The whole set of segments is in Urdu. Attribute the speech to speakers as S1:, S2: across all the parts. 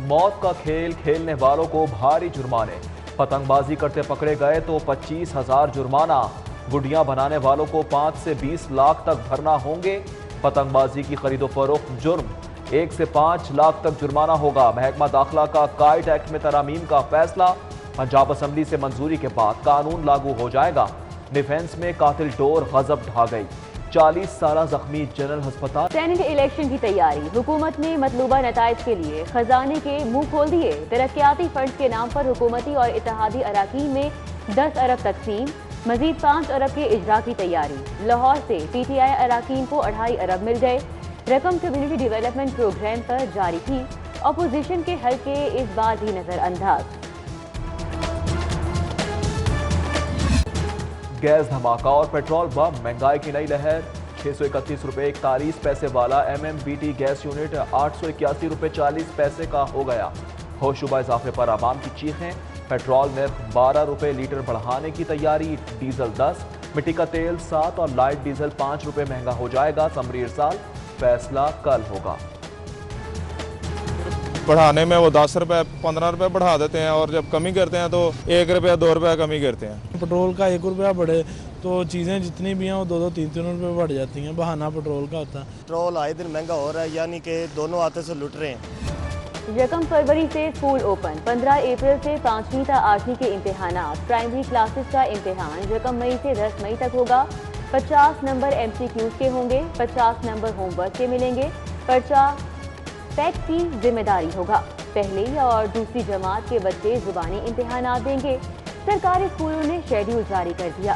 S1: موت کا کھیل کھیلنے والوں کو بھاری جرمانے، پتنگ بازی کرتے پکڑے گئے تو 25,000 جرمانہ، گڈیاں بنانے والوں کو 5 سے 20 لاکھ تک بھرنا ہوں گے۔ پتنگ بازی کی خرید و فروخت جرم، 1 سے 5 لاکھ تک جرمانہ ہوگا۔ محکمہ داخلہ کا کائٹ ایکٹ میں ترامیم کا فیصلہ، پنجاب اسمبلی سے منظوری کے بعد قانون لاگو ہو جائے گا۔ ڈیفنس میں قاتل ڈور غضب ڈھا گئی، 40 سالہ زخمی جنرل ہسپتال۔
S2: سینٹ الیکشن کی تیاری، حکومت نے مطلوبہ نتائج کے لیے خزانے کے منہ کھول دیے۔ ترقیاتی فنڈز کے نام پر حکومتی اور اتحادی اراکین میں 10 ارب تقسیم، مزید 5 ارب کے اجرا کی تیاری۔ لاہور سے پی ٹی آئی اراکین کو 2.5 ارب مل گئے۔ رقم کمیونٹی ڈیولپمنٹ پروگرام پر جاری تھی، اپوزیشن کے حلقے اس بار بھی نظر انداز۔
S1: گیس دھماکہ اور پیٹرول بم، مہنگائی کی نئی لہر، 631 روپے 41 پیسے والا MMBT گیس یونٹ 881 روپے 40 پیسے کا ہو گیا۔ ہوشوبہ اضافے پر عوام کی چیخیں، پیٹرول نرخ 12 روپے لیٹر بڑھانے کی تیاری، ڈیزل 10، مٹی کا تیل 7 اور لائٹ ڈیزل 5 روپے مہنگا ہو جائے گا۔ سمری ارسال، فیصلہ کل ہوگا۔
S3: بڑھانے میں وہ 10 روپے 15 روپے بڑھا دیتے ہیں، اور جب کمی کرتے ہیں تو 1 روپیہ 2 روپیہ کمی کرتے ہیں۔
S4: پیٹرول کا 1 روپیہ بڑھے تو چیزیں جتنی بھی ہیں وہ 2-2 3-3 روپے بڑھ جاتی ہیں، بہانہ پیٹرول کا ہوتا ہے۔
S5: پیٹرول آئے دن مہنگا ہو رہا ہے، یعنی کہ دونوں ہاتھوں سے لٹ رہے ہیں۔
S2: یکم فروری سے اسکول اوپن، 15 اپریل سے 5ویں تا 8ویں کے امتحانات۔ پرائمری کلاسز کا امتحان یکم مئی سے 10 مئی تک ہوگا۔ 50 نمبر MCQs کے ہوں گے، 50 نمبر ہوم ورک کے ملیں گے۔ پرچہ پیٹ کی ذمہ داری ہوگا۔ پہلی اور دوسری جماعت کے بچے زبانی امتحانات دیں گے۔ سرکاری اسکولوں نے شیڈیول جاری کر دیا۔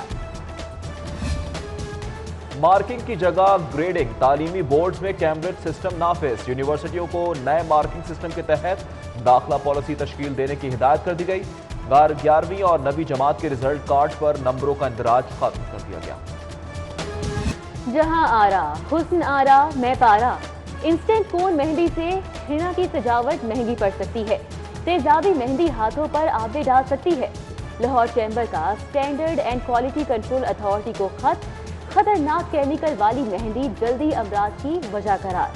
S1: مارکنگ کی جگہ گریڈنگ، تعلیمی بورڈز میں کیمبرج سسٹم نافذ۔ یونیورسٹیوں کو نئے مارکنگ سسٹم کے تحت داخلہ پالیسی تشکیل دینے کی ہدایت کر دی گئی۔ 11ویں اور 9ویں جماعت کے رزلٹ کارڈ پر نمبروں کا اندراج ختم کر دیا گیا۔
S2: جہاں آرا حسن آرا میں پارا، انسٹنٹ کون مہندی سے ہینا کی سجاوٹ مہنگی پڑ سکتی ہے، تیزابی مہندی ہاتھوں پر آبے ڈال سکتی ہے۔ لاہور چیمبر کا standard and quality control authority کو خط، خطرناک کیمیکل والی مہندی جلدی امراض کی وجہ قرار۔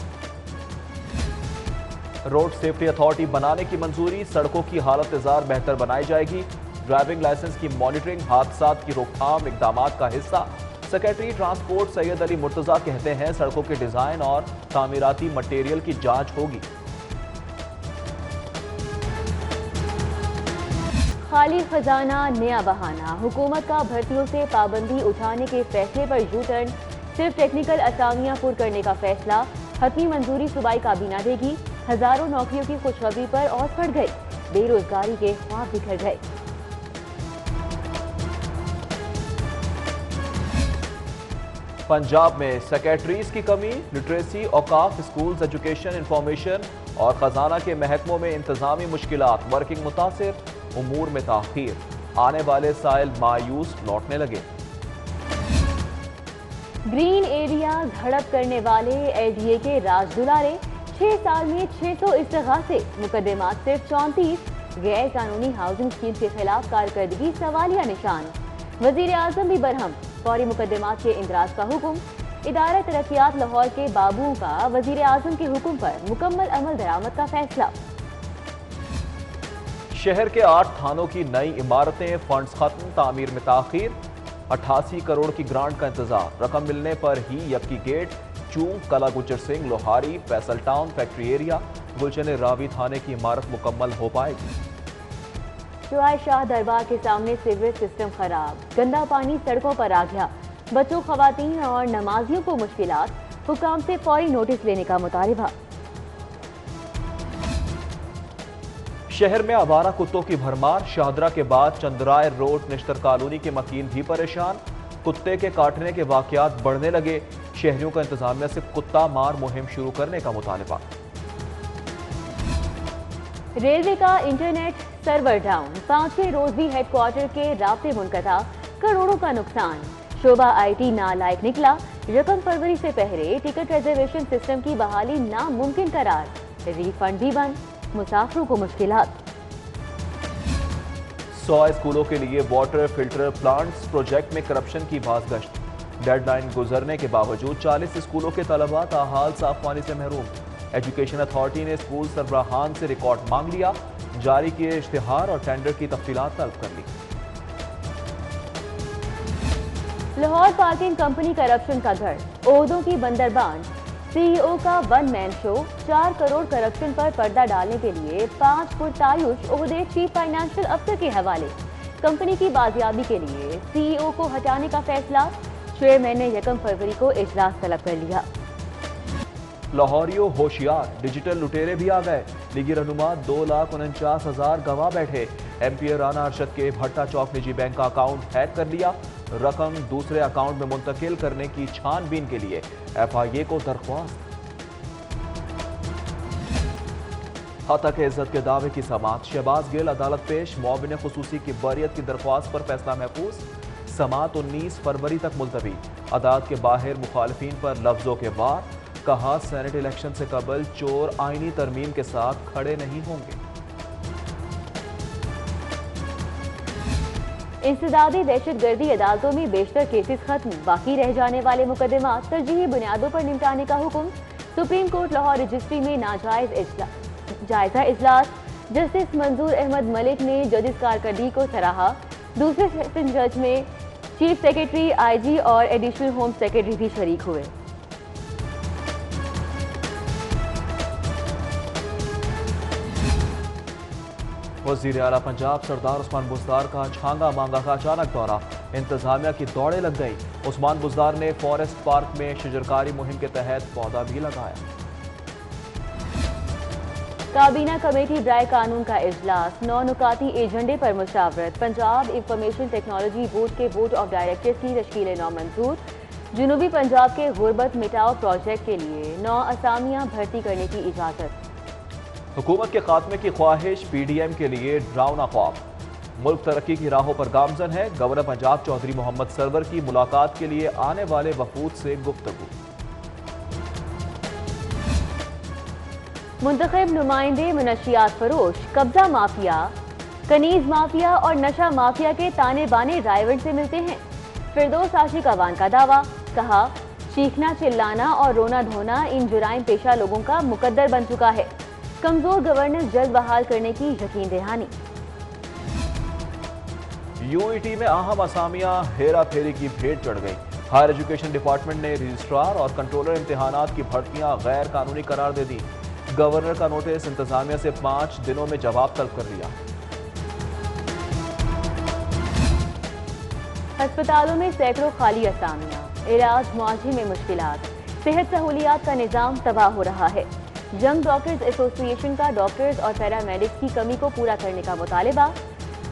S1: روڈ سیفٹی اتھارٹی بنانے کی منظوری، سڑکوں کی حالت زار بہتر بنائی جائے گی۔ ڈرائیونگ لائسنس کی مانیٹرنگ حادثات کی روک تھام اقدامات کا حصہ۔ سیکریٹری ٹرانسپورٹ سید علی مرتضیٰ کہتے ہیں سڑکوں کے ڈیزائن اور تعمیراتی مٹیریل کی جانچ ہوگی۔
S2: خالی خزانہ نیا بہانہ، حکومت کا بھرتیوں سے پابندی اٹھانے کے فیصلے پر یو ٹرن، صرف ٹیکنیکل اسامیاں پر کرنے کا فیصلہ۔ حتمی منظوری صوبائی کابینہ دے گی۔ ہزاروں نوکریوں کی خوشخبری پر اوس پڑ گئی، بے روزگاری کے خواب بکھر گئے۔
S1: پنجاب میں سیکریٹریز کی کمی، لٹریسی، اوقاف، اسکولز، ایجوکیشن، انفارمیشن اور خزانہ کے محکموں میں انتظامی مشکلات، ورکنگ متاثر، امور میں تاخیر، آنے والے سائل مایوس لوٹنے لگے۔
S2: گرین ایریاز ہڑپ کرنے والے LDA کے راج دلارے، 6 سال میں 600 استغاثے، مقدمات صرف 34۔ غیر قانونی ہاؤسنگ اسکیم کے خلاف کارکردگی سوالیہ نشان۔ وزیر اعظم بھی برہم، فوری مقدمات کے اندراج کا حکم۔ ادارہ ترقیات لاہور کے بابوؤں کا وزیر اعظم کے حکم پر مکمل عمل درآمد کا فیصلہ۔
S1: شہر کے 8 تھانوں کی نئی عمارتیں، فنڈز ختم، تعمیر میں تاخیر، 88 کروڑ کی گرانٹ کا انتظار، رقم ملنے پر ہی یکی Gate, Chung, Qila Gujjar Singh, Lohari, Faisal Town, factory area, Gulshan Ravi تھانے کی عمارت مکمل ہو پائے گی۔
S2: چوہائے شاہ دربار کے سامنے سیوریج سسٹم خراب، گندا پانی سڑکوں پر آ گیا، بچوں، خواتین اور نمازیوں کو مشکلات، حکام سے فوری نوٹس لینے کا مطالبہ۔
S1: شہر میں آوارہ کتوں کی بھرمار، شاہدرہ کے بعد چندرائے روڈ نشتر کالونی کے مکین بھی پریشان، کتے کے کاٹنے کے واقعات بڑھنے لگے، شہریوں کا انتظامیہ سے کتا مار مہم شروع کرنے کا مطالبہ۔
S2: ریلوے کا انٹرنیٹ سرور ڈاؤن، 5ویں روز بھی ہیڈ کوارٹر کے رابطے منقطع، کروڑوں کا نقصان، شعبہ IT نالائق نکلا۔ یکم فروری سے پہلے ٹکٹ ریزرویشن سسٹم کی بحالی ناممکن قرار، ری فنڈ بھی بند، مسافروں کو مشکلات۔
S1: 100 اسکولوں کے لیے واٹر فلٹر پلانٹس پروجیکٹ میں کرپشن کی باز گشت، ڈیڈ لائن گزرنے کے باوجود 40 اسکولوں کے طلباء تاحال صاف پانی سے محروم۔ ایجوکیشن اتھارٹی نے اسکول سربراہان سے ریکارڈ مانگ لیا، جاری کیے اشتہار اور ٹینڈر کی تفصیلات طلب کر لی۔
S2: لاہور پارکنگ کمپنی کرپشن کا گھر، عہدوں کی بندربان، سی ای او کا ون مین شو، 4 کروڑ کرپشن پر پردہ ڈالنے کے لیے 5 پرتعیش عہدے چیف فائنانشل افسر کے حوالے۔ کمپنی کی بازیابی کے لیے سی ای او کو ہٹانے کا فیصلہ، چیئرمین نے 1 فروری کو اجلاس طلب کر لیا۔
S1: لاہوریوں ہوشیار، ڈیجیٹل لٹیرے بھی آ گئے، لیگی رہنما 2,49,000 گنوا بیٹھے۔ ایم پی رانا ارشد کے بھٹا چوک نجی بینک کا اکاؤنٹ ہیک کر لیا، رقم دوسرے اکاؤنٹ میں منتقل کرنے کی چھان بین کے لیے ایف آئی اے کو درخواست۔ ہتک عزت کے دعوے کی سماعت، شہباز گل عدالت پیش، معاون خصوصی کی بریت کی درخواست پر فیصلہ محفوظ، سماعت 19 فروری تک ملتوی۔ عدالت کے باہر مخالفین پر لفظوں کے وار، کہا سینٹ الیکشن سے قبل چور آئینی ترمیم کے ساتھ کھڑے نہیں ہوں گے۔
S2: انسدادی دہشت گردی عدالتوں میں بیشتر کیسز ختم، باقی رہ جانے والے مقدمات ترجیحی بنیادوں پر نمٹانے کا حکم۔ سپریم کورٹ لاہور رجسٹری میں ناجائز جائزہ اجلاس، جسٹس منظور احمد ملک نے ججز کارکردگی کو سراہا۔ دوسرے سیشن جج میں چیف سیکرٹری، آئی جی اور ایڈیشنل ہوم سیکرٹری بھی شریک ہوئے۔
S1: وزیر اعلیٰ پنجاب سردار عثمان بزدار کا چھانگا مانگا کا اچانک دورہ، انتظامیہ کی دوڑیں لگ گئی۔ عثمان بزدار نے فارسٹ پارک میں شجرکاری مہم کے تحت پودا بھی لگایا۔
S2: کابینہ کمیٹی برائے قانون کا اجلاس، 9 نکاتی ایجنڈے پر مشاورت۔ پنجاب انفارمیشن ٹیکنالوجی بورڈ کے بورڈ آف ڈائریکٹرز کی تشکیل نو منظور۔ جنوبی پنجاب کے غربت مٹاؤ پروجیکٹ کے لیے 9 اسامیاں بھرتی کرنے کی اجازت۔
S1: حکومت کے خاتمے کی خواہش پی ڈی ایم کے لیے ڈراؤنا خواب، ملک ترقی کی راہوں پر گامزن ہے۔ گورنر پنجاب چودھری محمد سرور کی ملاقات کے لیے آنے والے وفود سے گفتگو۔
S2: منتخب نمائندے منشیات فروش، قبضہ مافیا، کنیز مافیا اور نشہ مافیا کے تانے بانے رائیونڈ سے ملتے ہیں۔ فردوس عاشق اوان کا دعویٰ، کہا چیخنا چلانا اور رونا دھونا ان جرائم پیشہ لوگوں کا مقدر بن چکا ہے۔ کمزور گورننس جلد بحال کرنے کی یقین دہانی۔
S1: یو ای ٹی میں اہم اسامیاں ہیرا پھیری کی بھیٹ چڑھ گئی۔ ہائر ایجوکیشن ڈپارٹمنٹ نے رجسٹرار اور کنٹرولر امتحانات کی بھرتیاں غیر قانونی قرار دے دی۔ گورنر کا نوٹس، انتظامیہ سے 5 دنوں میں جواب طلب کر لیا۔
S2: ہسپتالوں میں سینکڑوں خالی اسامیاں، علاج معالجے میں مشکلات، صحت سہولیات کا نظام تباہ ہو رہا ہے۔ ینگ ڈاکٹرز ایسوسی ایشن کا ڈاکٹرز اور پیرامیڈکس کی کمی کو پورا کرنے کا مطالبہ۔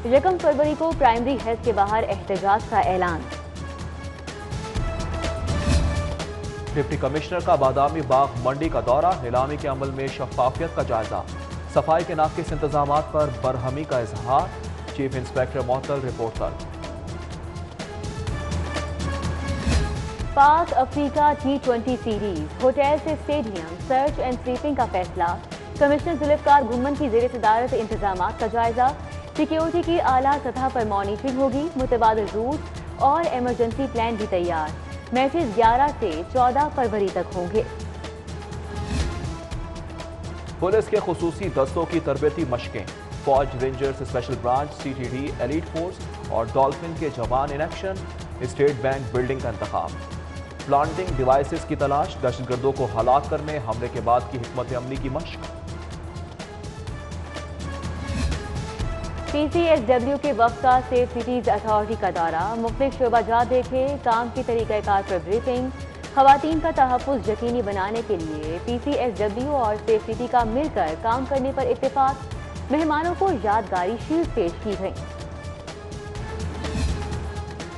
S2: 1 فروری کو پرائمری ہیلتھ کے باہر احتجاج کا اعلان۔
S1: ڈپٹی کمشنر کا بادامی باغ منڈی کا دورہ، نیلامی کے عمل میں شفافیت کا جائزہ، صفائی کے ناقص انتظامات پر برہمی کا اظہار، چیف انسپیکٹر معطل رپورٹ طلب۔
S2: پاک افریقہ T20 سیریز، ہوٹل سے اسٹیڈیم، سرچ اینڈ سویپنگ کا فیصلہ۔ کمشنر ذوالفقار گھمن کی زیر صدارت انتظامات کا جائزہ، سیکیورٹی کی اعلیٰ سطح پر مانیٹرنگ ہوگی، متبادل روٹ اور ایمرجنسی پلان بھی تیار۔ میچز 11 سے 14 فروری تک ہوں گے۔
S1: پولیس کے خصوصی دستوں کی تربیتی مشقیں، فوج، rangers, special branch, C T D, elite force اور ڈالفن کے جوان in action. State bank building کا انتخاب، پلانٹنگ ڈیوائسز کی تلاش، دہشت گردوں کو ہلاک کرنے حملے کے بعد کی حکمت عملی کی مشق۔
S2: PCSW کے وفد کا سیف سٹیز اتھارٹی کا دورہ، مختلف شعبہ جات دیکھے، کام کی طریقہ کار پر بریفنگ۔ خواتین کا تحفظ یقینی بنانے کے لیے PCSW اور سیف سٹی کا مل کر کام کرنے پر اتفاق، مہمانوں کو یادگاری شیلڈ پیش کی گئی۔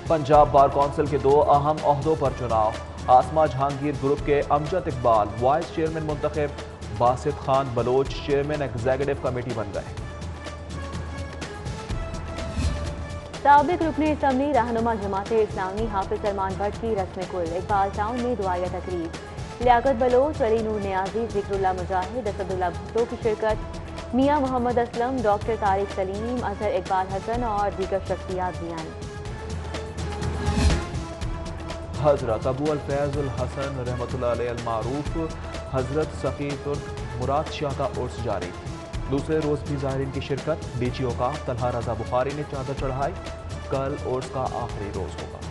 S1: پنجاب بار کونسل کے 2 اہم عہدوں پر چناؤ، آسما جہانگیر گروپ کے امجد اقبال وائس چیئرمین منتخب، Basit Khan Baloch chairman executive committee بن گئے۔
S2: سابق رکن اسمبلی رہنما جماعت اسلامی حافظ سلمان بٹ کی رسم کل، اقبال ٹاؤن میں دعائیہ تقریب، لیاقت بلوچ، ولی نور نیازی، ذکر اللہ مجاہد، اسد اللہ بھٹو کی شرکت، میاں محمد اسلم، ڈاکٹر طارق سلیم، اظہر اقبال حسن اور دیگر شخصیات بھی آئیں۔
S1: حضرت ابو الفیض الحسن رحمۃ اللہ علیہ المعروف حضرت سقی ترک مراد شاہ کا عرس جاری۔ دوسرے روز بھی زائرین کی شرکت۔ ڈی جی اوقاف طلحہ رضا بخاری نے چادر چڑھائی۔ کل عرس کا آخری روز ہوگا۔